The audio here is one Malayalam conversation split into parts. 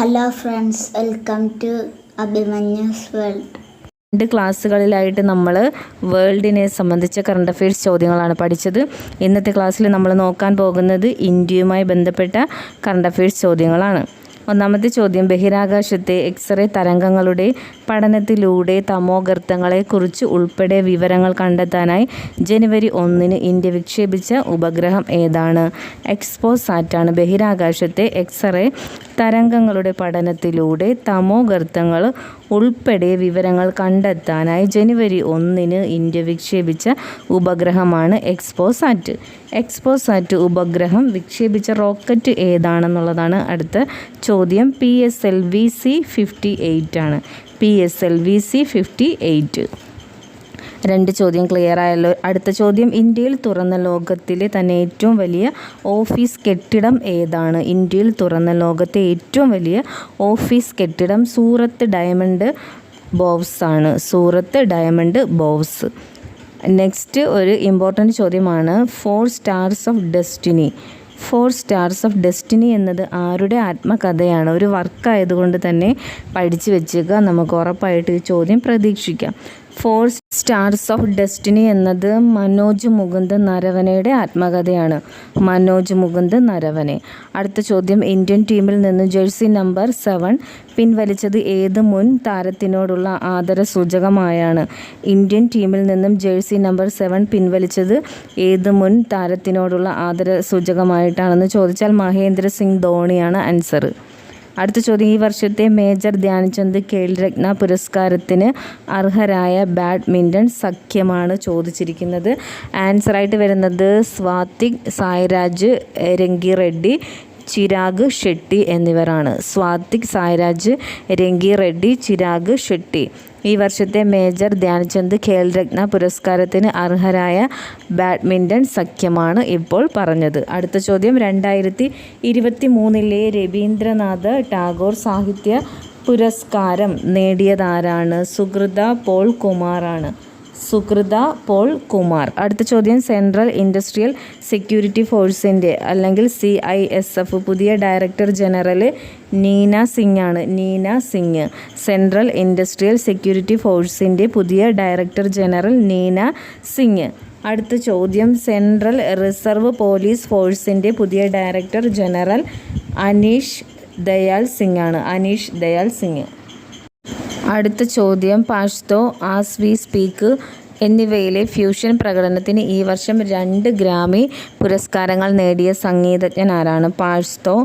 Hello friends, welcome to Abhimanyu's world. 2 ക്ലാസ്സുകളിലായിട്ട് നമ്മൾ വേൾഡിനെ സംബന്ധിച്ച കറണ്ട് അഫയേഴ്സ് ചോദ്യങ്ങളാണ് പഠിച്ചത്. ഇന്നത്തെ ക്ലാസ്സിൽ നമ്മൾ നോക്കാൻ പോകുന്നത് ഇന്ത്യയുമായി ബന്ധപ്പെട്ട കറണ്ട് അഫയേഴ്സ് ചോദ്യങ്ങളാണ്. ഒന്നാമത്തെ ചോദ്യം, ബഹിരാകാശത്തെ എക്സ്റേ തരംഗങ്ങളുടെ പഠനത്തിലൂടെ തമോഗർത്തങ്ങളെക്കുറിച്ച് ഉൾപ്പെടെ വിവരങ്ങൾ കണ്ടെത്താനായി ജനുവരി 1 ഇന്ത്യ വിക്ഷേപിച്ച ഉപഗ്രഹം ഏതാണ്? എക്സ്പോസാറ്റാണ്. ബഹിരാകാശത്തെ എക്സ്റേ തരംഗങ്ങളുടെ പഠനത്തിലൂടെ തമോഗർത്തങ്ങൾ ഉൾപ്പെടെ വിവരങ്ങൾ കണ്ടെത്താനായി ജനുവരി 1 ഇന്ത്യ വിക്ഷേപിച്ച ഉപഗ്രഹമാണ് എക്സ്പോസാറ്റ്. എക്സ്പോസാറ്റ് ഉപഗ്രഹം വിക്ഷേപിച്ച റോക്കറ്റ് ഏതാണെന്നുള്ളതാണ് അടുത്ത ചോദ്യം. PSLV-C58 ആണ്. PSLV-C58. 2 ചോദ്യം ക്ലിയർ ആയല്ലോ. അടുത്ത ചോദ്യം, ഇന്ത്യയിൽ തുറന്ന ലോകത്തിലെ തന്നെ ഏറ്റവും വലിയ ഓഫീസ് കെട്ടിടം ഏതാണ്? ഇന്ത്യയിൽ തുറന്ന ലോകത്തെ ഏറ്റവും വലിയ ഓഫീസ് കെട്ടിടം സൂറത്ത് ഡയമണ്ട് ബോവ്സ് ആണ്. സൂറത്ത് ഡയമണ്ട് ബോവ്സ്. നെക്സ്റ്റ് ഒരു ഇമ്പോർട്ടൻ്റ് ചോദ്യമാണ്, 4 stars of destiny. 4 stars of destiny എന്നത് ആരുടെ ആത്മകഥയാണ്? ഒരു വർക്കായതുകൊണ്ട് തന്നെ പഠിച്ചു വെച്ചേക്കുക, നമുക്ക് ഉറപ്പായിട്ട് ഈ ചോദ്യം പ്രതീക്ഷിക്കാം. 4 സ്റ്റാർസ് ഓഫ് ഡെസ്റ്റിനി എന്നത് മനോജ് മുകുന്ദ് നരവനെയുടെ ആത്മകഥയാണ്. മനോജ് മുകുന്ദ് നരവനെ. അടുത്ത ചോദ്യം, ഇന്ത്യൻ ടീമിൽ നിന്ന് ജേഴ്സി നമ്പർ 7 പിൻവലിച്ചത് ഏത് മുൻ താരത്തിനോടുള്ള ആദരസൂചകമായാണ്? ഇന്ത്യൻ ടീമിൽ നിന്നും ജേഴ്സി നമ്പർ 7 പിൻവലിച്ചത് ഏത് മുൻ താരത്തിനോടുള്ള ആദരസൂചകമായിട്ടാണെന്ന് ചോദിച്ചാൽ മഹേന്ദ്ര സിംഗ് ധോണിയാണ് ആൻസർ. അടുത്ത ചോദ്യം, ഈ വർഷത്തെ മേജർ ധ്യാൻചന്ദ് ഖേൽ രത്ന പുരസ്കാരത്തിന് അർഹരായ ബാഡ്മിൻ്റൺ സഖ്യമാണ് ചോദിച്ചിരിക്കുന്നത്. ആൻസറായിട്ട് വരുന്നത് സ്വാതിക് സായ്രാജ് രംഗിറെഡ്ഡി ചിരാഗ് ഷെട്ടി എന്നിവരാണ്. സ്വാതിക് സായ്രാജ് രംഗിറെഡ്ഡി ചിരാഗ് ഷെട്ടി ഈ വർഷത്തെ മേജർ ധ്യാൻചന്ദ് ഖേൽ രത്ന പുരസ്കാരത്തിന് അർഹരായ ബാഡ്മിൻ്റൺ സഖ്യമാണ് ഇപ്പോൾ പറഞ്ഞത്. അടുത്ത ചോദ്യം, 2023 രവീന്ദ്രനാഥ് ടാഗോർ സാഹിത്യ പുരസ്കാരം നേടിയതാരാണ്? സുകൃത പോൾ കുമാറാണ്. സുകൃത പോൾ കുമാർ. അടുത്ത ചോദ്യം, സെൻട്രൽ ഇൻഡസ്ട്രിയൽ സെക്യൂരിറ്റി ഫോഴ്സിൻ്റെ അല്ലെങ്കിൽ CISF പുതിയ ഡയറക്ടർ ജനറൽ നീന സിംഗ് ആണ്. Neena Singh. Central industrial security ഫോഴ്സിൻ്റെ പുതിയ ഡയറക്ടർ ജനറൽ നീന സിംഗ്. അടുത്ത ചോദ്യം, സെൻട്രൽ റിസർവ് പോലീസ് ഫോഴ്സിൻ്റെ പുതിയ ഡയറക്ടർ ജനറൽ അനീഷ് ദയാൽ സിംഗ് ആണ്. അനീഷ് ദയാൽ സിംഗ്. അടുത്ത ചോദ്യം, പാഷ്തോ, ആസ് വി സ്പീക്ക് എന്നിവയിലെ ഫ്യൂഷൻ പ്രകടനത്തിന് ഈ വർഷം 2 ഗ്രാമി പുരസ്കാരങ്ങൾ നേടിയ സംഗീതജ്ഞൻ ആരാണ്? പാഷ്തോ,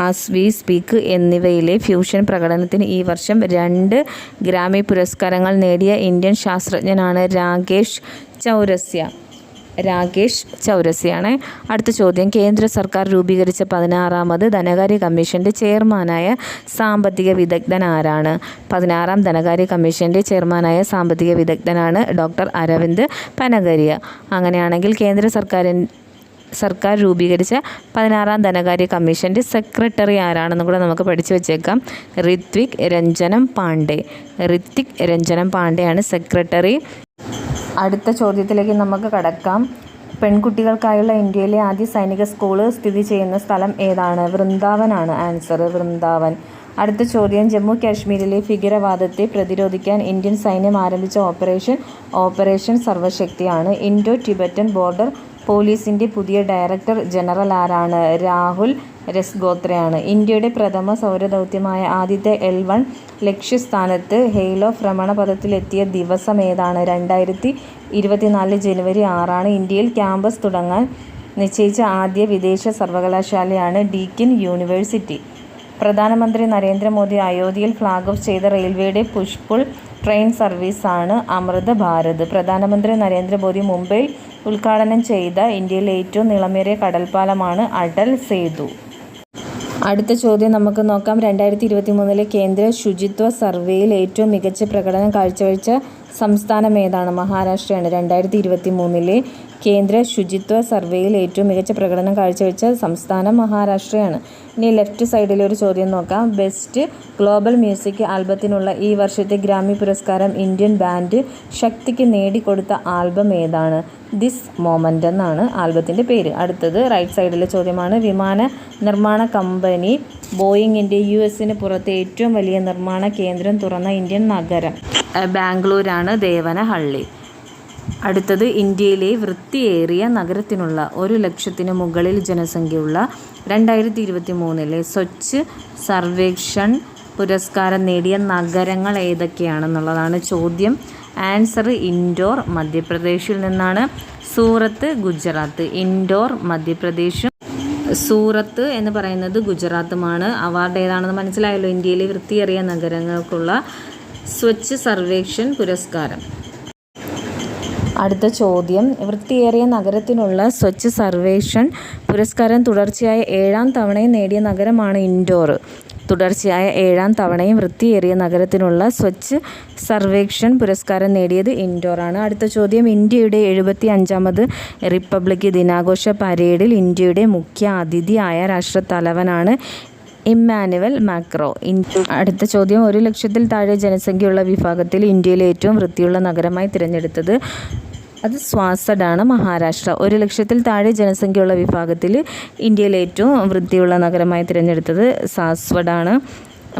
ആസ് വി സ്പീക്ക് എന്നിവയിലെ ഫ്യൂഷൻ പ്രകടനത്തിന് ഈ വർഷം 2 ഗ്രാമി പുരസ്കാരങ്ങൾ നേടിയ ഇന്ത്യൻ ശാസ്ത്രജ്ഞനാണ് രാകേഷ് ചൗരസ്യ. രാകേഷ് ചൗരസ്യാണ്. അടുത്ത ചോദ്യം, കേന്ദ്ര സർക്കാർ രൂപീകരിച്ച 16ാമത് ധനകാര്യ കമ്മീഷൻ്റെ ചെയർമാനായ സാമ്പത്തിക വിദഗ്ധൻ ആരാണ്? 16ാം ധനകാര്യ കമ്മീഷൻ്റെ ചെയർമാനായ സാമ്പത്തിക വിദഗ്ധനാണ് ഡോക്ടർ അരവിന്ദ് പനഗരിയ. അങ്ങനെയാണെങ്കിൽ കേന്ദ്ര സർക്കാർ രൂപീകരിച്ച 16ാം ധനകാര്യ കമ്മീഷൻ്റെ സെക്രട്ടറി ആരാണെന്നും കൂടെ നമുക്ക് പഠിച്ചു വെച്ചേക്കാം. ഋത്വിക് രഞ്ജനം പാണ്ഡെ. ഋത്വിക് രഞ്ജനം പാണ്ഡെയാണ് സെക്രട്ടറി. അടുത്ത ചോദ്യത്തിലേക്ക് നമുക്ക് കടക്കാം. പെൺകുട്ടികൾക്കായുള്ള ഇന്ത്യയിലെ ആദ്യ സൈനിക സ്കൂൾ സ്ഥിതി ചെയ്യുന്ന സ്ഥലം ഏതാണ്? വൃന്ദാവനാണ് ആൻസർ. വൃന്ദാവൻ. അടുത്ത ചോദ്യം, ജമ്മു കാശ്മീരിലെ ഭീകരവാദത്തെ പ്രതിരോധിക്കാൻ ഇന്ത്യൻ സൈന്യം ആരംഭിച്ച ഓപ്പറേഷൻ സർവശക്തിയാണ്. ഇൻഡോ ടിബറ്റൻ ബോർഡർ പോലീസിൻ്റെ പുതിയ ഡയറക്ടർ ജനറൽ ആരാണ്? രാഹുൽ രസ്ഗോത്രയാണ്. ഇന്ത്യയുടെ പ്രഥമ സൗരദൗത്യമായ ആദ്യത്തെ L1 ലക്ഷ്യസ്ഥാനത്ത് ഹെയ്ലോ ഭ്രമണപഥത്തിലെത്തിയ ദിവസം ഏതാണ്? 2024 ജനുവരി 6 ഇന്ത്യയിൽ ക്യാമ്പസ് തുടങ്ങാൻ നിശ്ചയിച്ച ആദ്യ വിദേശ സർവകലാശാലയാണ് ഡീക്കിൻ യൂണിവേഴ്സിറ്റി. പ്രധാനമന്ത്രി നരേന്ദ്രമോദി അയോധ്യയിൽ ഫ്ലാഗ് ഓഫ് ചെയ്ത റെയിൽവേയുടെ പുഷ് പുൾ ട്രെയിൻ സർവീസാണ് അമൃത് ഭാരത്. പ്രധാനമന്ത്രി നരേന്ദ്രമോദി മുംബൈയിൽ ഉദ്ഘാടനം ചെയ്ത ഇന്ത്യയിലെ ഏറ്റവും നീളമേറിയ കടൽപ്പാലമാണ് അടൽ സേതു. അടുത്ത ചോദ്യം നമുക്ക് നോക്കാം. 2023 കേന്ദ്ര ശുചിത്വ സർവേയിൽ ഏറ്റവും മികച്ച പ്രകടനം കാഴ്ചവെച്ച സംസ്ഥാനം ഏതാണ്? മഹാരാഷ്ട്രയാണ്. 2023 കേന്ദ്ര ശുചിത്വ സർവേയിൽ ഏറ്റവും മികച്ച പ്രകടനം കാഴ്ചവെച്ച സംസ്ഥാനം മഹാരാഷ്ട്രയാണ്. ഇനി ലെഫ്റ്റ് സൈഡിലെ ഒരു ചോദ്യം നോക്കാം. ബെസ്റ്റ് ഗ്ലോബൽ മ്യൂസിക് ആൽബത്തിനുള്ള ഈ വർഷത്തെ ഗ്രാമി പുരസ്കാരം ഇന്ത്യൻ ബാൻഡ് ശക്തിക്ക് നേടിക്കൊടുത്ത ആൽബം ഏതാണ്? ദിസ് മൊമെൻ്റ് എന്നാണ് ആൽബത്തിൻ്റെ പേര്. അടുത്തത് റൈറ്റ് സൈഡിലെ ചോദ്യമാണ്. വിമാന നിർമ്മാണ കമ്പനി ബോയിങ്ങിൻ്റെ US പുറത്തെ ഏറ്റവും വലിയ നിർമ്മാണ കേന്ദ്രം തുറന്ന ഇന്ത്യൻ നഗരം? ബാംഗ്ലൂരാണ്, ദേവനഹള്ളി. അടുത്തത് ഇന്ത്യയിലെ വൃത്തിയേറിയ നഗരത്തിനുള്ള 1,00,000 മുകളിൽ ജനസംഖ്യയുള്ള 2023 സ്വച്ഛ് സർവേക്ഷൺ പുരസ്കാരം നേടിയ നഗരങ്ങൾ ഏതൊക്കെയാണെന്നുള്ളതാണ് ചോദ്യം. ആൻസർ ഇൻഡോർ മധ്യപ്രദേശിൽ നിന്നാണ്. സൂറത്ത് ഗുജറാത്ത്. ഇൻഡോർ മധ്യപ്രദേശും സൂറത്ത് എന്ന് പറയുന്നത് ഗുജറാത്തുമാണ്. അവാർഡ് ഏതാണെന്ന് മനസ്സിലായല്ലോ. ഇന്ത്യയിലെ വൃത്തിയേറിയ നഗരങ്ങൾക്കുള്ള സ്വച്ഛ് സർവേക്ഷൺ പുരസ്കാരം. അടുത്ത ചോദ്യം. വൃത്തിയേറിയ നഗരത്തിനുള്ള സ്വച്ഛ് സർവേക്ഷൺ പുരസ്കാരം തുടർച്ചയായ 7ാം തവണയും നേടിയ നഗരമാണ് ഇൻഡോർ. തുടർച്ചയായ 7ാം തവണയും വൃത്തിയേറിയ നഗരത്തിനുള്ള സ്വച്ഛ് സർവേക്ഷൺ പുരസ്കാരം നേടിയത് ഇൻഡോറാണ്. അടുത്ത ചോദ്യം. ഇന്ത്യയുടെ 75ാമത് റിപ്പബ്ലിക് ദിനാഘോഷ പരേഡിൽ ഇന്ത്യയുടെ മുഖ്യ അതിഥിയായ രാഷ്ട്രത്തലവനാണ് ഇമ്മാനുവൽ മാക്രോ. അടുത്ത ചോദ്യം. 1,00,000-ൽ താഴെ ജനസംഖ്യയുള്ള വിഭാഗത്തിൽ ഇന്ത്യയിലെ ഏറ്റവും വൃത്തിയുള്ള നഗരമായി തിരഞ്ഞെടുത്തത്? അത് സ്വാസഡാണ്, മഹാരാഷ്ട്ര. 1,00,000-ൽ താഴെ ജനസംഖ്യയുള്ള വിഭാഗത്തിൽ ഇന്ത്യയിലെ ഏറ്റവും വൃത്തിയുള്ള നഗരമായി തിരഞ്ഞെടുത്തത് സാസ്വഡാണ്,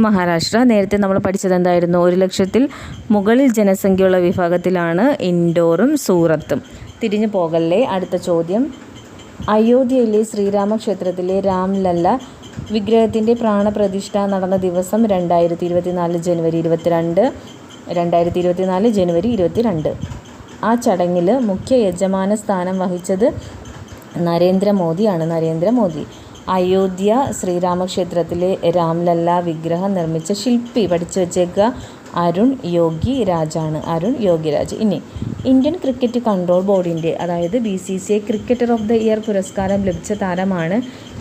മഹാരാഷ്ട്ര. നേരത്തെ നമ്മൾ പഠിച്ചത് എന്തായിരുന്നു? 1,00,000-ൽ മുകളിൽ ജനസംഖ്യയുള്ള വിഭാഗത്തിലാണ് ഇൻഡോറും സൂറത്തും. തിരിഞ്ഞു പോകല്ലേ. അടുത്ത ചോദ്യം. അയോധ്യയിലെ ശ്രീരാമക്ഷേത്രത്തിലെ രാംലല്ല വിഗ്രഹത്തിൻ്റെ പ്രാണപ്രതിഷ്ഠ നടന്ന ദിവസം 2024 ജനുവരി 22. 2024 ജനുവരി 22. ആ ചടങ്ങിൽ മുഖ്യ യജമാന സ്ഥാനം വഹിച്ചത് നരേന്ദ്രമോദിയാണ്. നരേന്ദ്രമോദി. അയോധ്യ ശ്രീരാമക്ഷേത്രത്തിലെ രാംലല്ല വിഗ്രഹം നിർമ്മിച്ച ശില്പി പഠിച്ചു വച്ചേക്കുക അരുൺ യോഗി രാജാണ്. അരുൺ യോഗി രാജ്. ഇനി ഇന്ത്യൻ ക്രിക്കറ്റ് കൺട്രോൾ ബോർഡിൻ്റെ അതായത് BCCI cricketer of the year പുരസ്കാരം ലഭിച്ച താരമാണ്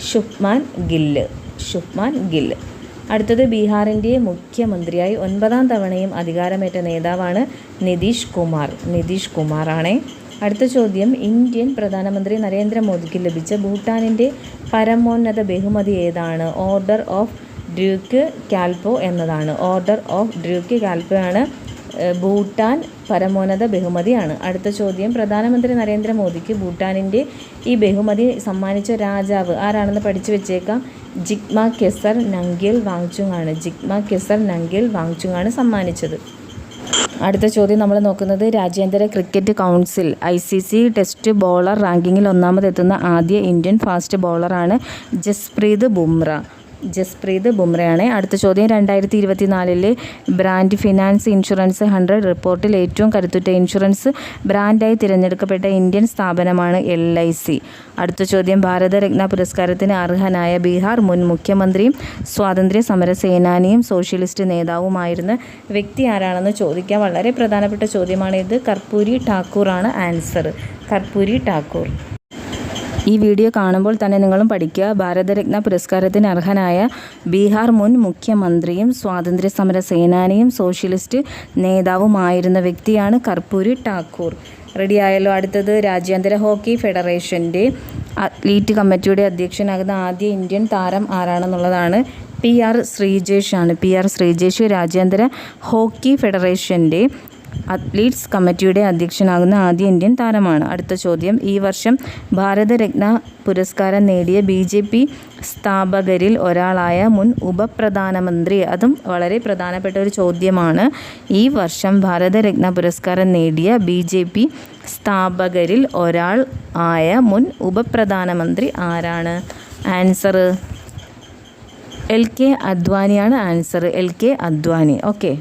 ശുഭ്മാൻ ഗില്ല്. ശുഭ്മാൻ ഗില്ല്. അടുത്തത്. ബീഹാറിൻ്റെ മുഖ്യമന്ത്രിയായി 9ാം തവണയും അധികാരമേറ്റ നേതാവാണ് നിതീഷ് കുമാർ. നിതീഷ് കുമാറാണ്. അടുത്ത ചോദ്യം. ഇന്ത്യൻ പ്രധാനമന്ത്രി നരേന്ദ്രമോദിക്ക് ലഭിച്ച ഭൂട്ടാനിൻ്റെ പരമോന്നത ബഹുമതി ഏതാണ്? ഓർഡർ ഓഫ് ഡ്യൂക്ക് കാൽപോ എന്നതാണ്. ഓർഡർ ഓഫ് ഡ്യൂക്ക് കാൽപോയാണ് ഭൂട്ടാൻ പരമോന്നത ബഹുമതിയാണ്. അടുത്ത ചോദ്യം. പ്രധാനമന്ത്രി നരേന്ദ്രമോദിക്ക് ഭൂട്ടാനിൻ്റെ ഈ ബഹുമതി സമ്മാനിച്ച രാജാവ് ആരാണെന്ന് പഠിച്ചു വെച്ചേക്കാം. ജിഗ്മ കെസർ നംഗ്യൽ വാങ്ചുങ് ആണ്. ജിഗ്മ കെസർ നംഗ്യൽ വാങ്ചുങ് ആണ് സമ്മാനിച്ചത്. അടുത്ത ചോദ്യം നമ്മൾ നോക്കുന്നത്. രാജ്യാന്തര cricket council ICC test bowler റാങ്കിങ്ങിൽ 1ാമതെത്തുന്ന ആദ്യ ഇന്ത്യൻ ഫാസ്റ്റ് ബോളറാണ് ജസ്പ്രീത് ബുംറ. ജസ്പ്രീത് ബുംറയാണ്. അടുത്ത ചോദ്യം. 2024 ബ്രാൻഡ് ഫിനാൻസ് ഇൻഷുറൻസ് 100 റിപ്പോർട്ടിൽ ഏറ്റവും കരുത്തുറ്റ ഇൻഷുറൻസ് ബ്രാൻഡായി തിരഞ്ഞെടുക്കപ്പെട്ട ഇന്ത്യൻ സ്ഥാപനമാണ് LIC. അടുത്ത ചോദ്യം. ഭാരതരത്ന പുരസ്കാരത്തിന് അർഹനായ ബീഹാർ മുൻ മുഖ്യമന്ത്രിയും സ്വാതന്ത്ര്യ സമര സേനാനിയും സോഷ്യലിസ്റ്റ് നേതാവുമായിരുന്ന വ്യക്തി ആരാണെന്ന് ചോദിക്കാം. വളരെ പ്രധാനപ്പെട്ട ചോദ്യമാണ് ഇത്. കർപ്പൂരി ഠാക്കൂർ ആണ് ആൻസർ. കർപ്പൂരി ഠാക്കൂർ. ഈ വീഡിയോ കാണുമ്പോൾ തന്നെ നിങ്ങളും പഠിക്കുക. ഭാരതരത്ന പുരസ്കാരത്തിന് അർഹനായ ബീഹാർ മുൻ മുഖ്യമന്ത്രിയും സ്വാതന്ത്ര്യ സമര സേനാനിയും സോഷ്യലിസ്റ്റ് നേതാവുമായിരുന്ന വ്യക്തിയാണ് കർപ്പൂരി ഠാക്കൂർ. റെഡിയായല്ലോ. അടുത്തത്. രാജ്യാന്തര ഹോക്കി ഫെഡറേഷൻ്റെ അത്ലീറ്റ് കമ്മിറ്റിയുടെ അധ്യക്ഷനാകുന്ന ആദ്യ ഇന്ത്യൻ താരം ആരാണെന്നുള്ളതാണ്. PR ശ്രീജേഷ് ആണ്. PR ശ്രീജേഷ് രാജ്യാന്തര ഹോക്കി ഫെഡറേഷൻ്റെ അത്ലീറ്റ്സ് കമ്മിറ്റിയുടെ അധ്യക്ഷനാകുന്ന ആദ്യ ഇന്ത്യൻ താരമാണ്. അടുത്ത ചോദ്യം. ഈ വർഷം ഭാരതരത്ന പുരസ്കാരം നേടിയ BJP സ്ഥാപകരിൽ ഒരാളായ മുൻ ഉപപ്രധാനമന്ത്രി. അതും വളരെ പ്രധാനപ്പെട്ട ഒരു ചോദ്യമാണ്. ഈ വർഷം ഭാരതരത്ന പുരസ്കാരം നേടിയ BJP സ്ഥാപകരിൽ ഒരാൾ ആയ മുൻ ഉപപ്രധാനമന്ത്രി ആരാണ്? ആൻസർ LK അദ്വാനിയാണ്. Answer LK Advani. ഓക്കെ.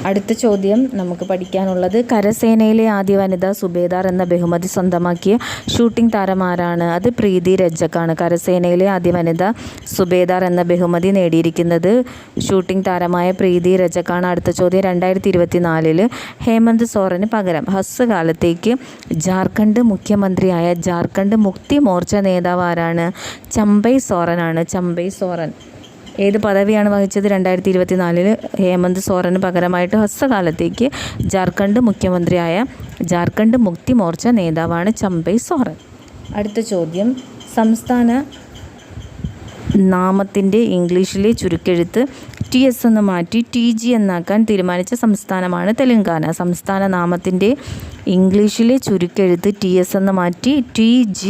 അടുത്ത ചോദ്യം നമുക്ക് പഠിക്കാനുള്ളത്. കരസേനയിലെ ആദ്യ വനിതാ സുബേദാർ എന്ന ബഹുമതി സ്വന്തമാക്കിയ ഷൂട്ടിംഗ് താരം ആരാണ്? അത് പ്രീതി രജക്കാണ്. കരസേനയിലെ ആദ്യ വനിതാ സുബേദാർ എന്ന ബഹുമതി നേടിയിരിക്കുന്നത് ഷൂട്ടിംഗ് താരമായ പ്രീതി രജക്കാണ്. അടുത്ത ചോദ്യം. 2024 ഹേമന്ത് സോറന് പകരം ഹ്രസ്വകാലത്തേക്ക് ജാർഖണ്ഡ് മുഖ്യമന്ത്രിയായ ജാർഖണ്ഡ് മുക്തി മോർച്ച നേതാവ് ആരാണ്? ചമ്പൈ സോറനാണ്. ചമ്പൈ സോറൻ. ഏത് പദവിയാണ് വഹിച്ചത്? 2024 ഹേമന്ത് സോറന് പകരമായിട്ട് ഹ്രസ്വകാലത്തേക്ക് ജാർഖണ്ഡ് മുഖ്യമന്ത്രിയായ ജാർഖണ്ഡ് മുക്തി മോർച്ച നേതാവാണ് ചമ്പൈ സോറൻ. അടുത്ത ചോദ്യം, സംസ്ഥാന നാമത്തിൻ്റെ ഇംഗ്ലീഷിലെ ചുരുക്കെഴുത്ത് TS എന്ന് മാറ്റി TG എന്നാക്കാൻ തീരുമാനിച്ച സംസ്ഥാനമാണ് തെലങ്കാന. സംസ്ഥാന നാമത്തിൻ്റെ ഇംഗ്ലീഷിലെ ചുരുക്കെഴുത്ത് TS എന്ന് മാറ്റി TG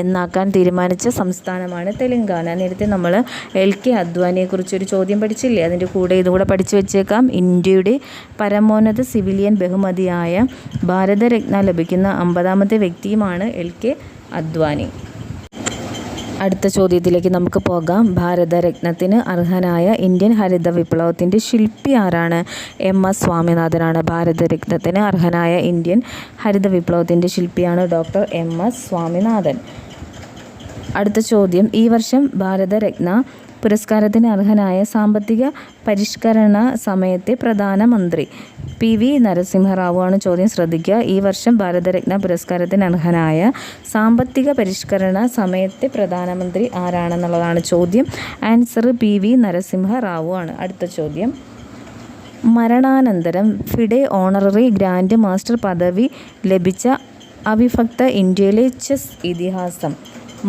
എന്നാക്കാൻ തീരുമാനിച്ച സംസ്ഥാനമാണ് തെലങ്കാന. നേരത്തെ നമ്മൾ LK അദ്വാനിയെക്കുറിച്ചൊരു ചോദ്യം പഠിച്ചില്ലേ? അതിൻ്റെ കൂടെ ഇതുകൂടെ പഠിച്ചു വെച്ചേക്കാം. ഇന്ത്യയുടെ പരമോന്നത സിവിലിയൻ ബഹുമതിയായ ഭാരതരത്ന ലഭിക്കുന്ന 50ാമത്തെ വ്യക്തിയുമാണ് LK അദ്വാനി. അടുത്ത ചോദ്യത്തിലേക്ക് നമുക്ക് പോകാം. ഭാരതരത്നത്തിന് അർഹനായ ഇന്ത്യൻ ഹരിത വിപ്ലവത്തിൻ്റെ ശില്പി ആരാണ്? MS സ്വാമിനാഥനാണ്. ഭാരതരത്നത്തിന് അർഹനായ ഇന്ത്യൻ ഹരിത വിപ്ലവത്തിൻ്റെ ശില്പിയാണ് ഡോക്ടർ MS സ്വാമിനാഥൻ. അടുത്ത ചോദ്യം, ഈ വർഷം ഭാരതരത്ന പുരസ്കാരത്തിന് അർഹനായ സാമ്പത്തിക പരിഷ്കരണ സമയത്തെ പ്രധാനമന്ത്രി PV നരസിംഹറാവു ആണ്. ചോദ്യം ശ്രദ്ധിക്കുക. ഈ വർഷം ഭാരതരത്ന പുരസ്കാരത്തിന് അർഹനായ സാമ്പത്തിക പരിഷ്കരണ സമയത്തെ പ്രധാനമന്ത്രി ആരാണെന്നുള്ളതാണ് ചോദ്യം. ആൻസർ PV നരസിംഹറാവു ആണ്. അടുത്ത ചോദ്യം, മരണാനന്തരം ഫിഡെ ഓണററി ഗ്രാൻഡ് മാസ്റ്റർ പദവി ലഭിച്ച അവിഭക്ത ഇന്ത്യയിലെ ചെസ് ഇതിഹാസം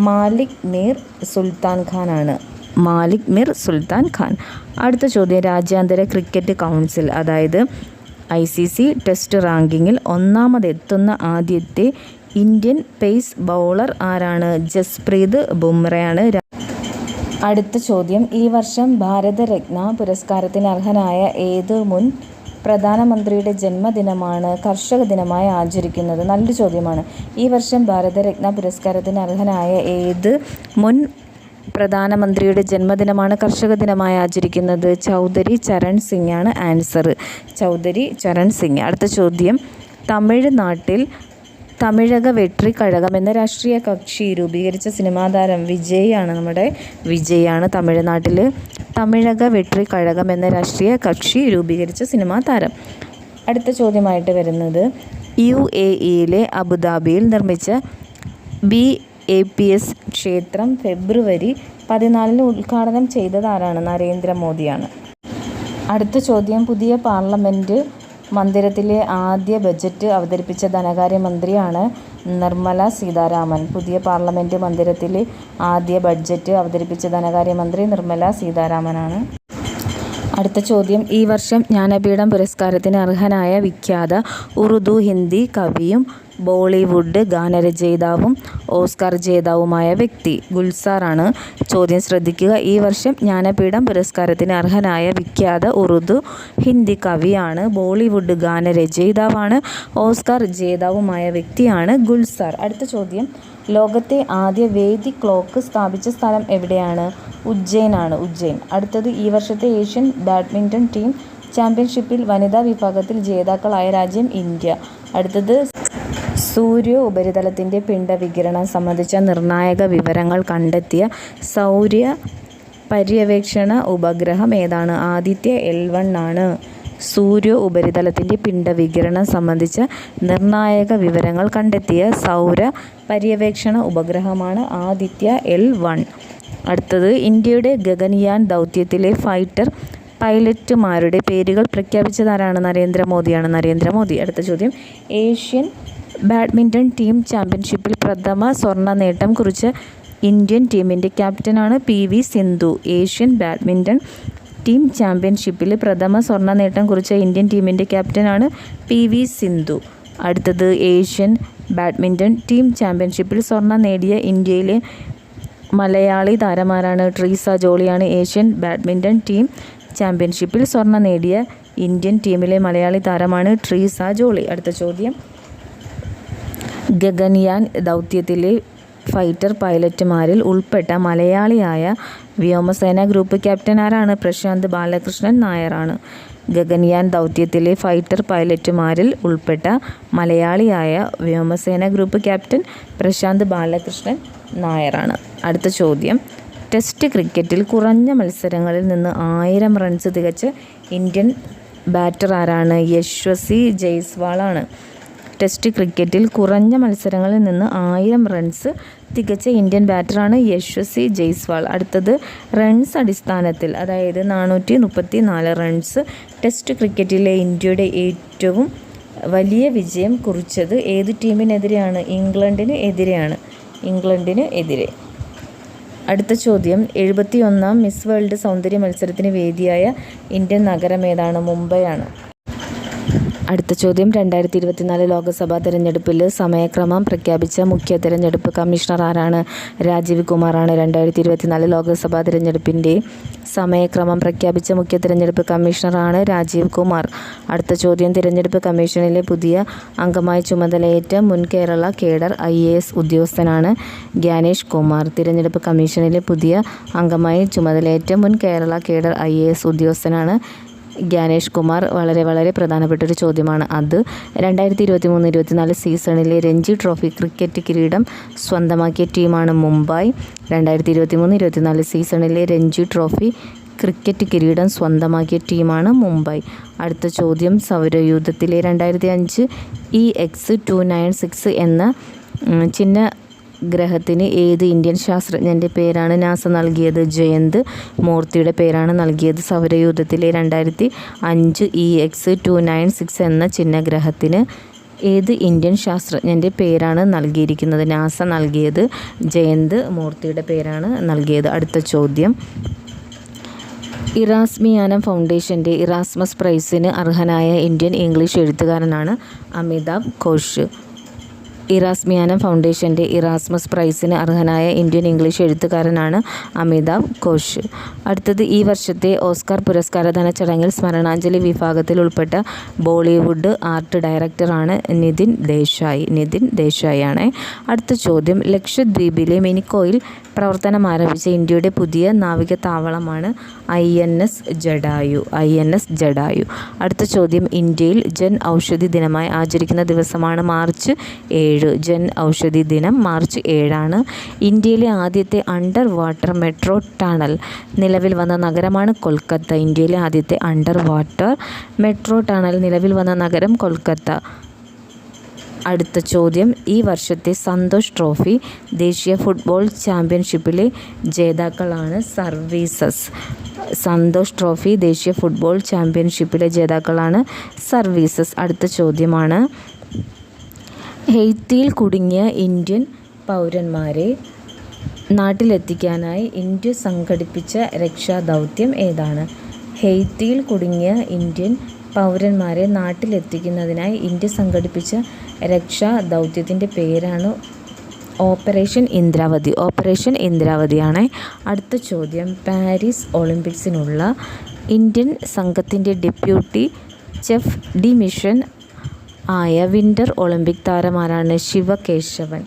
മാലിക് മീർ സുൽത്താൻ ഖാൻ ആണ്. മാലിക് മീർ സുൽത്താൻ ഖാൻ. അടുത്ത ചോദ്യം, രാജ്യാന്തര ക്രിക്കറ്റ് കൗൺസിൽ അതായത് ICC ടെസ്റ്റ് റാങ്കിങ്ങിൽ ഒന്നാമതെത്തുന്ന ആദ്യത്തെ ഇന്ത്യൻ പേസ് ബൗളർ ആരാണ്? ജസ്പ്രീത് ബുംറയാണ്. അടുത്ത ചോദ്യം, ഈ വർഷം ഭാരതരത്ന പുരസ്കാരത്തിന് അർഹനായ ഏത് മുൻ പ്രധാനമന്ത്രിയുടെ ജന്മദിനമാണ് കർഷക ദിനമായി ആചരിക്കുന്നത്? നല്ലൊരു ചോദ്യമാണ്. ഈ വർഷം ഭാരതരത്ന പുരസ്കാരത്തിന് അർഹനായ ഏത് മുൻ പ്രധാനമന്ത്രിയുടെ ജന്മദിനമാണ് കർഷക ദിനമായി ആചരിക്കുന്നത്? ചൗധരി ചരൺ സിംഗ് ആണ് ആൻസർ. ചൗധരി ചരൺ സിംഗ്. അടുത്ത ചോദ്യം, തമിഴ്നാട്ടിൽ തമിഴക വെട്രി കഴകം എന്ന രാഷ്ട്രീയ കക്ഷി രൂപീകരിച്ച സിനിമാ താരം വിജയ് ആണ്. നമ്മുടെ വിജയ് ആണ് തമിഴ്നാട്ടിൽ തമിഴക വെട്രി കഴകം എന്ന രാഷ്ട്രീയ കക്ഷി രൂപീകരിച്ച സിനിമാ താരം. അടുത്ത ചോദ്യമായിട്ട് വരുന്നത്, UAEയിലെ അബുദാബിയിൽ നിർമ്മിച്ച BAPS ക്ഷേത്രം ഫെബ്രുവരി 14 ഉദ്ഘാടനം ചെയ്തതാരാണ്? നരേന്ദ്രമോദിയാണ്. അടുത്ത ചോദ്യം, പുതിയ പാർലമെൻറ്റ് മന്ദിരത്തിലെ ആദ്യ ബജറ്റ് അവതരിപ്പിച്ച ധനകാര്യമന്ത്രിയാണ് നിർമ്മല സീതാരാമൻ. പുതിയ പാർലമെൻറ്റ് മന്ദിരത്തിലെ ആദ്യ ബഡ്ജറ്റ് അവതരിപ്പിച്ച ധനകാര്യമന്ത്രി നിർമ്മല സീതാരാമനാണ്. അടുത്ത ചോദ്യം, ഈ വർഷം ജ്ഞാനപീഠം പുരസ്കാരത്തിന് അർഹനായ വിഖ്യാത ഉറുദു ഹിന്ദി കവിയും ബോളിവുഡ് ഗാനരചയിതാവും ഓസ്കാർ ജേതാവുമായ വ്യക്തി ഗുൽസാർ ആണ്. ചോദ്യം ശ്രദ്ധിക്കുക. ഈ വർഷം ജ്ഞാനപീഠം പുരസ്കാരത്തിന് അർഹനായ വിഖ്യാത ഉറുദു ഹിന്ദി കവിയാണ്, ബോളിവുഡ് ഗാനരചയിതാവാണ്, ഓസ്കാർ ജേതാവുമായ വ്യക്തിയാണ് ഗുൽസാർ. അടുത്ത ചോദ്യം, ലോകത്തെ ആദ്യ വേദിക് ക്ലോക്ക് സ്ഥാപിച്ച സ്ഥലം എവിടെയാണ്? ഉജ്ജയിൻ ആണ്. ഉജ്ജയിൻ. അടുത്തത്, ഈ വർഷത്തെ ഏഷ്യൻ ബാഡ്മിൻ്റൺ ടീം ചാമ്പ്യൻഷിപ്പിൽ വനിതാ വിഭാഗത്തിൽ ജേതാക്കളായ രാജ്യം ഇന്ത്യ. അടുത്തത്, സൂര്യ ഉപരിതലത്തിൻ്റെ പിണ്ഡവികിരണം സംബന്ധിച്ച നിർണായക വിവരങ്ങൾ കണ്ടെത്തിയ സൗര പര്യവേക്ഷണ ഉപഗ്രഹം ഏതാണ്? ആദിത്യ L1 ആണ്. സൂര്യ ഉപരിതലത്തിൻ്റെ പിണ്ഡവികിരണം സംബന്ധിച്ച നിർണായക വിവരങ്ങൾ കണ്ടെത്തിയ സൗര പര്യവേക്ഷണ ഉപഗ്രഹമാണ് ആദിത്യ L1. അടുത്തത്, ഇന്ത്യയുടെ ഗഗൻയാൻ ദൗത്യത്തിലെ ഫൈറ്റർ പൈലറ്റുമാരുടെ പേരുകൾ പ്രഖ്യാപിച്ചതാരാണ്? നരേന്ദ്രമോദിയാണ്. നരേന്ദ്രമോദി. അടുത്ത ചോദ്യം, ഏഷ്യൻ ബാഡ്മിൻ്റൺ ടീം ചാമ്പ്യൻഷിപ്പിൽ പ്രഥമ സ്വർണ്ണ നേട്ടം കുറിച്ച ഇന്ത്യൻ ടീമിൻ്റെ ക്യാപ്റ്റനാണ് PV Sindhu. Asian badminton team ചാമ്പ്യൻഷിപ്പിൽ പ്രഥമ സ്വർണ്ണ നേട്ടം കുറിച്ച ഇന്ത്യൻ ടീമിൻ്റെ ക്യാപ്റ്റനാണ് PV സിന്ധു. അടുത്തത്, ഏഷ്യൻ ബാഡ്മിൻ്റൺ ടീം ചാമ്പ്യൻഷിപ്പിൽ സ്വർണ്ണം നേടിയ ഇന്ത്യയിലെ മലയാളി താരമാരാണ്? ട്രീസ ജോളിയാണ്. ഏഷ്യൻ ബാഡ്മിൻ്റൺ ടീം ചാമ്പ്യൻഷിപ്പിൽ സ്വർണ്ണം നേടിയ ഇന്ത്യൻ ടീമിലെ മലയാളി താരമാണ് ട്രീസ ജോളി. അടുത്ത ചോദ്യം, ഗഗൻയാൻ ദൗത്യത്തിലെ ഫൈറ്റർ പൈലറ്റുമാരിൽ ഉൾപ്പെട്ട മലയാളിയായ വ്യോമസേന ഗ്രൂപ്പ് ക്യാപ്റ്റൻ ആരാണ്? പ്രശാന്ത് ബാലകൃഷ്ണൻ നായരാണ്. ഗഗൻയാൻ ദൗത്യത്തിലെ ഫൈറ്റർ പൈലറ്റുമാരിൽ ഉൾപ്പെട്ട മലയാളിയായ വ്യോമസേന ഗ്രൂപ്പ് ക്യാപ്റ്റൻ പ്രശാന്ത് ബാലകൃഷ്ണൻ നായരാണ്. അടുത്ത ചോദ്യം, ടെസ്റ്റ് ക്രിക്കറ്റിൽ കുറഞ്ഞ മത്സരങ്ങളിൽ നിന്ന് 1000 റൺസ് തികച്ച ഇന്ത്യൻ ബാറ്റർ ആരാണ്? യശസ്വി ജയ്സ്വാൾ ആണ്. ടെസ്റ്റ് ക്രിക്കറ്റിൽ കുറഞ്ഞ മത്സരങ്ങളിൽ നിന്ന് 1000 റൺസ് തികച്ച ഇന്ത്യൻ ബാറ്ററാണ് യശസ്വി ജയ്സ്വാൾ. അടുത്തത് റൺസ് അടിസ്ഥാനത്തിൽ, അതായത് 434 റൺസ് ടെസ്റ്റ് ക്രിക്കറ്റിലെ ഇന്ത്യയുടെ ഏറ്റവും വലിയ വിജയം കുറിച്ചത് ഏത് ടീമിനെതിരെയാണ്? ഇംഗ്ലണ്ടിന് എതിരെ. അടുത്ത ചോദ്യം, 71ാം മിസ് വേൾഡ് സൗന്ദര്യ മത്സരത്തിന് വേദിയായ ഇന്ത്യൻ നഗരം ഏതാണ്? മുംബൈയാണ്. അടുത്ത ചോദ്യം, 2024 ലോക്സഭാ തെരഞ്ഞെടുപ്പിൽ സമയക്രമം പ്രഖ്യാപിച്ച മുഖ്യ തെരഞ്ഞെടുപ്പ് കമ്മീഷണർ ആരാണ്? രാജീവ് കുമാറാണ്. 2024 ലോക്സഭാ തെരഞ്ഞെടുപ്പിൻ്റെ സമയക്രമം പ്രഖ്യാപിച്ച മുഖ്യ തെരഞ്ഞെടുപ്പ് കമ്മീഷണറാണ് രാജീവ് കുമാർ. അടുത്ത ചോദ്യം, തിരഞ്ഞെടുപ്പ് കമ്മീഷനിലെ പുതിയ അംഗമായി ചുമതലയേറ്റ മുൻ കേരള കേഡർ IAS ഉദ്യോഗസ്ഥനാണ് ഗ്യാനേഷ് കുമാർ. തിരഞ്ഞെടുപ്പ് കമ്മീഷനിലെ പുതിയ അംഗമായി ചുമതലയേറ്റ മുൻ കേരള കേഡർ IAS ഉദ്യോഗസ്ഥനാണ് ഗ്യാനേഷ് കുമാർ. വളരെ പ്രധാനപ്പെട്ടൊരു ചോദ്യമാണ് അത്. 2023-24 സീസണിലെ രഞ്ജി ട്രോഫി ക്രിക്കറ്റ് കിരീടം സ്വന്തമാക്കിയ ടീമാണ് മുംബൈ. 2023-24 സീസണിലെ രഞ്ജി ട്രോഫി ക്രിക്കറ്റ് കിരീടം സ്വന്തമാക്കിയ ടീമാണ് മുംബൈ. അടുത്ത ചോദ്യം, സൗരയൂഥത്തിലെ 2005 EX-296 എന്ന ചിഹ്ന ഗ്രഹത്തിന് ഏത് ഇന്ത്യൻ ശാസ്ത്രജ്ഞൻ്റെ പേരാണ് നാസ നൽകിയത്? ജയന്ത് മൂർത്തിയുടെ പേരാണ് നൽകിയത്. സൗരയൂഥത്തിലെ 2005 EX-296 എന്ന ചിഹ്നഗ്രഹത്തിന് ഏത് ഇന്ത്യൻ ശാസ്ത്രജ്ഞൻ്റെ പേരാണ് നൽകിയിരിക്കുന്നത്? നാസ നൽകിയത് ജയന്ത് മൂർത്തിയുടെ പേരാണ് നൽകിയത്. അടുത്ത ചോദ്യം, ഇറാസ്മിയാനം ഫൗണ്ടേഷൻ്റെ ഇറാസ്മസ് പ്രൈസിന് അർഹനായ ഇന്ത്യൻ ഇംഗ്ലീഷ് എഴുത്തുകാരനാണ് അമിതാഭ് ഘോഷ്. ഇറാസ്മിയാനം ഫൗണ്ടേഷൻ്റെ ഇറാസ്മസ് പ്രൈസിന് അർഹനായ ഇന്ത്യൻ ഇംഗ്ലീഷ് എഴുത്തുകാരനാണ് അമിതാഭ് ഘോഷ്. അടുത്തത്, ഈ വർഷത്തെ ഓസ്കാർ പുരസ്കാരദാന ചടങ്ങിൽ സ്മരണാഞ്ജലി വിഭാഗത്തിൽ ഉൾപ്പെട്ട ബോളിവുഡ് ആർട്ട് ഡയറക്ടറാണ് നിതിൻ ദേശായി ആണ്. അടുത്ത ചോദ്യം, ലക്ഷദ്വീപിലെ മിനിക്കോയിൽ പ്രവർത്തനം ആരംഭിച്ച ഇന്ത്യയുടെ പുതിയ നാവിക താവളമാണ് INS ജഡായു. അടുത്ത ചോദ്യം, ഇന്ത്യയിൽ ജൻ ഔഷധി ദിനമായി ആചരിക്കുന്ന ദിവസമാണ് മാർച്ച് 7. ജൻ ഔഷധി ദിനം മാർച്ച് 7 ഇന്ത്യയിലെ ആദ്യത്തെ അണ്ടർ വാട്ടർ മെട്രോ ടണൽ നിലവിൽ വന്ന നഗരമാണ് കൊൽക്കത്ത. ഇന്ത്യയിലെ ആദ്യത്തെ അണ്ടർ വാട്ടർ മെട്രോ ടണൽ നിലവിൽ വന്ന നഗരം കൊൽക്കത്ത. അടുത്ത ചോദ്യം, ഈ വർഷത്തെ സന്തോഷ് ട്രോഫി ദേശീയ ഫുട്ബോൾ ചാമ്പ്യൻഷിപ്പിലെ ജേതാക്കളാണ് സർവീസസ്. സന്തോഷ് ട്രോഫി ദേശീയ ഫുട്ബോൾ ചാമ്പ്യൻഷിപ്പിലെ ജേതാക്കളാണ് സർവീസസ്. അടുത്ത ചോദ്യമാണ്, ഹെയ്ത്തിയിൽ കുടുങ്ങിയ ഇന്ത്യൻ പൗരന്മാരെ നാട്ടിലെത്തിക്കാനായി ഇന്ത്യ സംഘടിപ്പിച്ച രക്ഷാദൗത്യം ഏതാണ്? ഹെയ്ത്തിയിൽ കുടുങ്ങിയ ഇന്ത്യൻ പൗരന്മാരെ നാട്ടിലെത്തിക്കുന്നതിനായി ഇന്ത്യ സംഘടിപ്പിച്ച രക്ഷാദൗത്യത്തിൻ്റെ പേരാണ് ഓപ്പറേഷൻ ഇന്ദ്രാവതിയാണ്. അടുത്ത ചോദ്യം, പാരീസ് ഒളിമ്പിക്സിനുള്ള ഇന്ത്യൻ സംഘത്തിൻ്റെ ഡെപ്യൂട്ടി ചീഫ് ഡി മിഷൻ ആയ വിൻ്റർ ഒളിമ്പിക് താരമാരാണ്? ശിവകേശവൻ.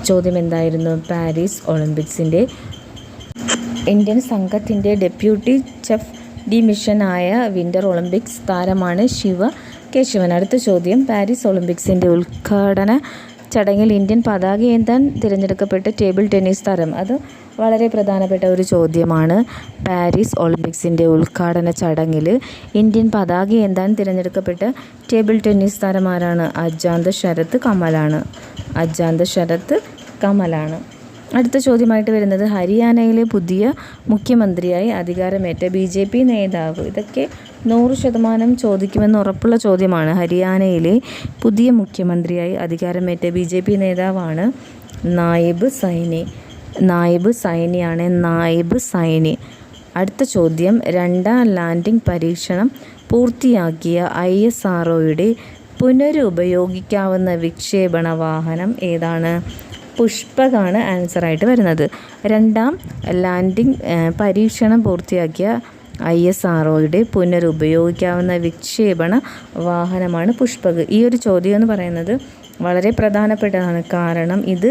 ചോദ്യം എന്തായിരുന്നു? പാരീസ് ഒളിമ്പിക്സിൻ്റെ ഇന്ത്യൻ സംഘത്തിൻ്റെ ഡെപ്യൂട്ടി ചീഫ് ഡി മിഷൻ ആയ വിൻ്റർ ഒളിമ്പിക്സ് താരമാണ് ശിവകേശവൻ. അടുത്ത ചോദ്യം, പാരീസ് ഒളിമ്പിക്സിൻ്റെ ഉദ്ഘാടന ചടങ്ങിൽ ഇന്ത്യൻ പതാക ഏന്താൻ തിരഞ്ഞെടുക്കപ്പെട്ട ടേബിൾ ടെന്നീസ് താരം. അത് വളരെ പ്രധാനപ്പെട്ട ഒരു ചോദ്യമാണ്. പാരീസ് ഒളിമ്പിക്സിൻ്റെ ഉദ്ഘാടന ചടങ്ങിൽ ഇന്ത്യൻ പതാക ഏന്താൻ തിരഞ്ഞെടുക്കപ്പെട്ട ടേബിൾ ടെന്നീസ് താരം ആരാണ്? അജാന്ത ശരത് കമലാണ്. അടുത്ത ചോദ്യമായിട്ട് വരുന്നത്, ഹരിയാനയിലെ പുതിയ മുഖ്യമന്ത്രിയായി അധികാരമേറ്റ BJP നേതാവ്. ഇതൊക്കെ 100% ചോദിക്കുമെന്ന് ഉറപ്പുള്ള ചോദ്യമാണ്. ഹരിയാനയിലെ പുതിയ മുഖ്യമന്ത്രിയായി അധികാരമേറ്റ BJP നേതാവാണ് നായിബ് സൈനി. അടുത്ത ചോദ്യം, 2ാം ലാൻഡിംഗ് പരീക്ഷണം പൂർത്തിയാക്കിയ ISROയുടെ പുനരുപയോഗിക്കാവുന്ന വിക്ഷേപണ വാഹനം ഏതാണ്? പുഷ്പകാണ് ആൻസറായിട്ട് വരുന്നത്. 2ാം ലാൻഡിംഗ് പരീക്ഷണം പൂർത്തിയാക്കിയ ISROയുടെ പുനരുപയോഗിക്കാവുന്ന വിക്ഷേപണ വാഹനമാണ് പുഷ്പക്. ഈ ഒരു ചോദ്യം എന്ന് പറയുന്നത് വളരെ പ്രധാനപ്പെട്ടതാണ്. കാരണം ഇത്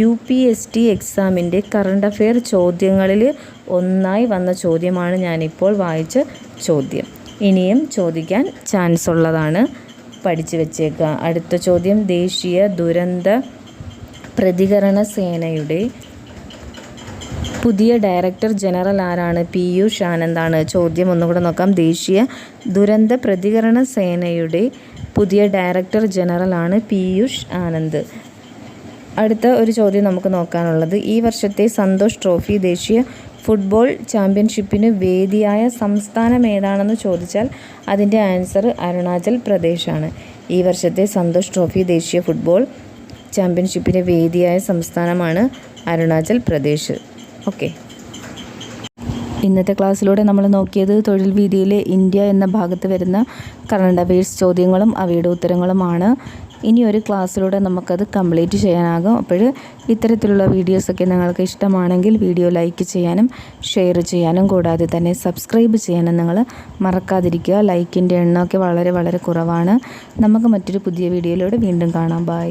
UPSC എക്സാമിൻ്റെ കറണ്ട് അഫെയർ ചോദ്യങ്ങളിൽ ഒന്നായി വന്ന ചോദ്യമാണ് ഞാനിപ്പോൾ വായിച്ച ചോദ്യം. ഇനിയും ചോദിക്കാൻ ചാൻസ് ഉള്ളതാണ്, പഠിച്ചു വെച്ചേക്കുക. അടുത്ത ചോദ്യം, ദേശീയ ദുരന്ത പ്രതികരണ സേനയുടെ പുതിയ ഡയറക്ടർ ജനറൽ ആരാണ്? പീയൂഷ് ആനന്ദാണ്. ചോദ്യം ഒന്നുകൂടെ നോക്കാം. ദേശീയ ദുരന്ത പ്രതികരണ സേനയുടെ പുതിയ ഡയറക്ടർ ജനറലാണ് പീയൂഷ് ആനന്ദ്. അടുത്ത ഒരു ചോദ്യം നമുക്ക് നോക്കാനുള്ളത്, ഈ വർഷത്തെ സന്തോഷ് ട്രോഫി ദേശീയ ഫുട്ബോൾ ചാമ്പ്യൻഷിപ്പിന് വേദിയായ സംസ്ഥാനം ഏതാണെന്ന് ചോദിച്ചാൽ അതിൻ്റെ ആൻസർ അരുണാചൽ പ്രദേശാണ്. ഈ വർഷത്തെ സന്തോഷ് ട്രോഫി ദേശീയ ഫുട്ബോൾ ചാമ്പ്യൻഷിപ്പിന് വേദിയായ സംസ്ഥാനമാണ് അരുണാചൽ പ്രദേശ്. ഓക്കെ, ഇന്നത്തെ ക്ലാസ്സിലൂടെ നമ്മൾ നോക്കിയത് തൊഴിൽ വീതിയിലെ ഇന്ത്യ എന്ന ഭാഗത്ത് വരുന്ന കറണ്ട് അഫെയർസ് ചോദ്യങ്ങളും അവയുടെ ഉത്തരങ്ങളുമാണ്. ഇനി ഒരു ക്ലാസ്സിലൂടെ നമുക്കത് കംപ്ലീറ്റ് ചെയ്യാനാകും. അപ്പോൾ ഇത്തരത്തിലുള്ള വീഡിയോസൊക്കെ നിങ്ങൾക്ക് ഇഷ്ടമാണെങ്കിൽ വീഡിയോ ലൈക്ക് ചെയ്യാനും ഷെയർ ചെയ്യാനും കൂടാതെ തന്നെ സബ്സ്ക്രൈബ് ചെയ്യാനും നിങ്ങൾ മറക്കാതിരിക്കുക. ലൈക്കിൻ്റെ എണ്ണമൊക്കെ വളരെ വളരെ കുറവാണ്. നമുക്ക് മറ്റൊരു പുതിയ വീഡിയോയിലൂടെ വീണ്ടും കാണാം. ബൈ.